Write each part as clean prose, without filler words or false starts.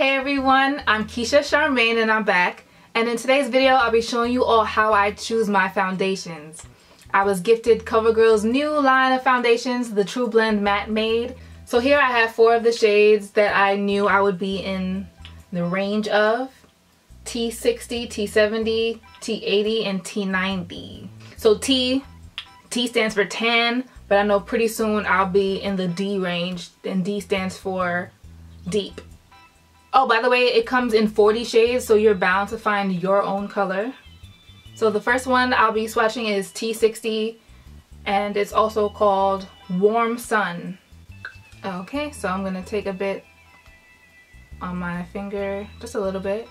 Hey everyone, I'm Keisha Charmaine and I'm back. And in today's video, I'll be showing you all how I choose my foundations. I was gifted Covergirl's new line of foundations, the Trublend Matte Made. So here I have 4 of the shades that I knew I would be in the range of. T60, T70, T80, and T90. So T stands for tan, but I know pretty soon I'll be in the D range, and D stands for deep. Oh, by the way, it comes in 40 shades, so you're bound to find your own color. So the first one I'll be swatching is T60, and it's also called Warm Sun. Okay, so I'm gonna take a bit on my finger, just a little bit,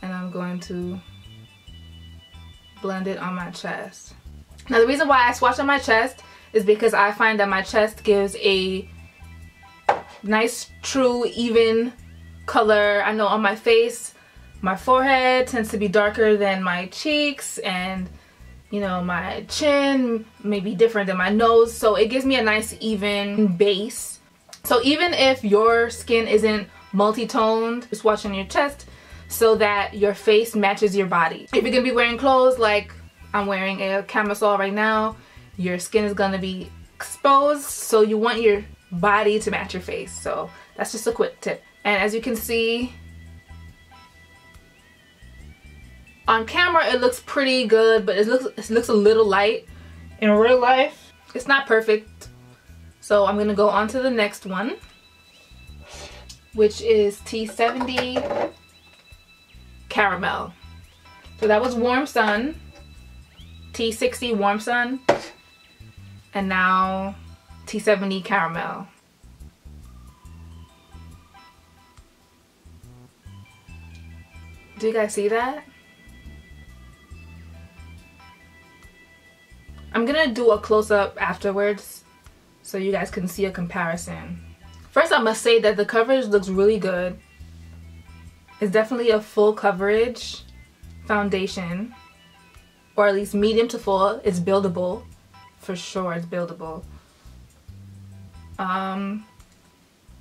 and I'm going to blend it on my chest. Now the reason why I swatch on my chest is because I find that my chest gives a nice, true, even color. I know on my face, my forehead tends to be darker than my cheeks, and you know, my chin may be different than my nose, so it gives me a nice even base. So even if your skin isn't multi-toned, just watch on your chest so that your face matches your body. If you're gonna be wearing clothes like I'm wearing a camisole right now, your skin is gonna be exposed, so you want your body to match your face. So that's just a quick tip. And as you can see, on camera it looks pretty good, but it looks a little light. In real life, it's not perfect. So I'm gonna go on to the next one, which is T70 Caramel. So that was Warm Sun, T60 Warm Sun, and now T70 Caramel. Do you guys see that? I'm gonna do a close-up afterwards so you guys can see a comparison. First, I must say that the coverage looks really good. It's definitely a full coverage foundation, or at least medium to full. It's buildable, for sure. It's buildable.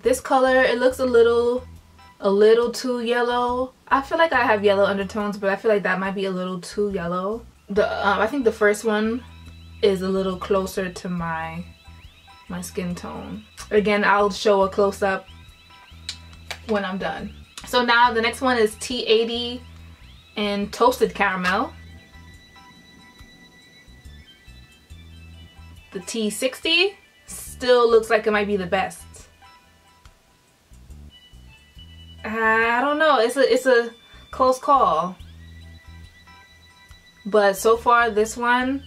This color, it looks a little too yellow. I feel like I have yellow undertones, but I feel like that might be a little too yellow. I think the first one is a little closer to my skin tone. Again, I'll show a close-up when I'm done. So now the next one is T80 and Toasted Caramel. The T60 still looks like it might be the best. I don't know, it's a close call. But so far this one,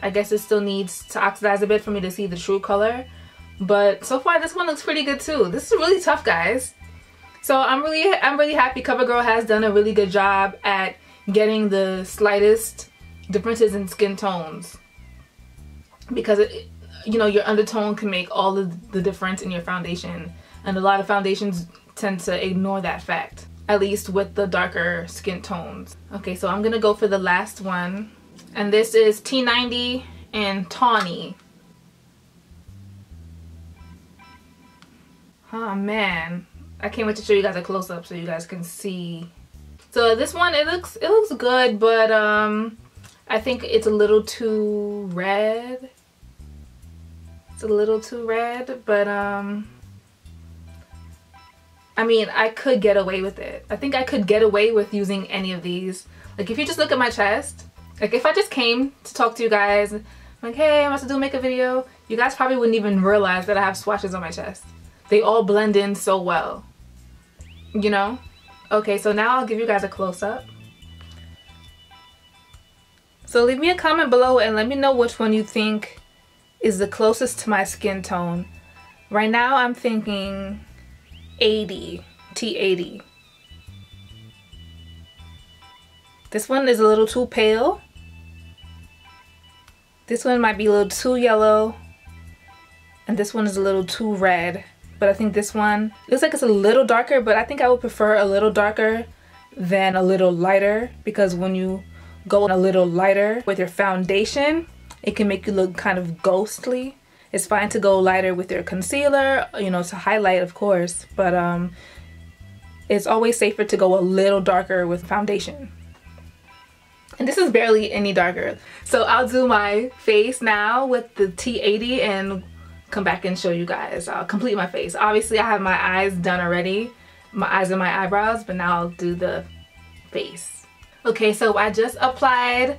I guess it still needs to oxidize a bit for me to see the true color. But so far this one looks pretty good too. This is really tough, guys. So I'm really happy Covergirl has done a really good job at getting the slightest differences in skin tones. Because you know, your undertone can make all of the difference in your foundation. And a lot of foundations tend to ignore that fact, at least with the darker skin tones. Okay, so I'm gonna go for the last one, and this is T90 and Tawny. Oh man, I can't wait to show you guys a close-up so you guys can see. So this one, it looks good, but I think it's a little too red. It's a little too red, but I mean, I could get away with it. I think I could get away with using any of these. Like, if you just look at my chest, like if I just came to talk to you guys, like, hey, I'm about to make a video, you guys probably wouldn't even realize that I have swatches on my chest. They all blend in so well, you know? Okay, so now I'll give you guys a close-up. So leave me a comment below and let me know which one you think is the closest to my skin tone. Right now I'm thinking 80, T80. This one is a little too pale. This one might be a little too yellow. And this one is a little too red. But I think this one looks like it's a little darker, but I think I would prefer a little darker than a little lighter, because when you go a little lighter with your foundation, it can make you look kind of ghostly. It's fine to go lighter with your concealer, you know, to highlight, of course, but it's always safer to go a little darker with foundation. And this is barely any darker. So I'll do my face now with the T80 and come back and show you guys. I'll complete my face. Obviously I have my eyes done already. My eyes and my eyebrows, but now I'll do the face. Okay, so I just applied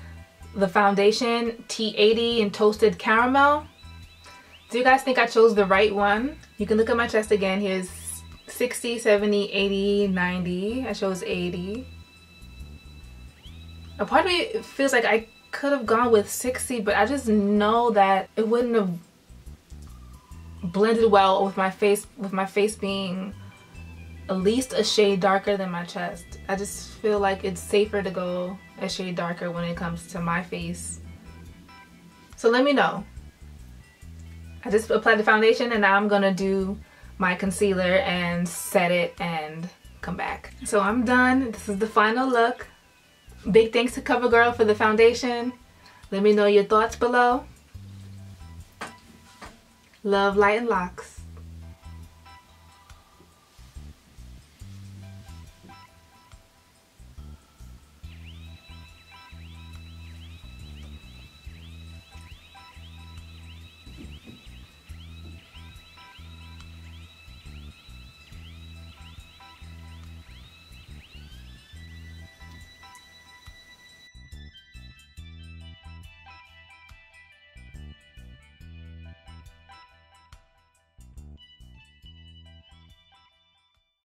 the foundation T80 and Toasted Caramel. Do you guys think I chose the right one? You can look at my chest again. Here's 60, 70, 80, 90. I chose 80. A part of me feels like I could have gone with 60, but I just know that it wouldn't have blended well with my face being at least a shade darker than my chest. I just feel like it's safer to go a shade darker when it comes to my face. So let me know. I just applied the foundation and now I'm gonna do my concealer and set it and come back. So I'm done. This is the final look. Big thanks to Covergirl for the foundation. Let me know your thoughts below. Love, light, and locks.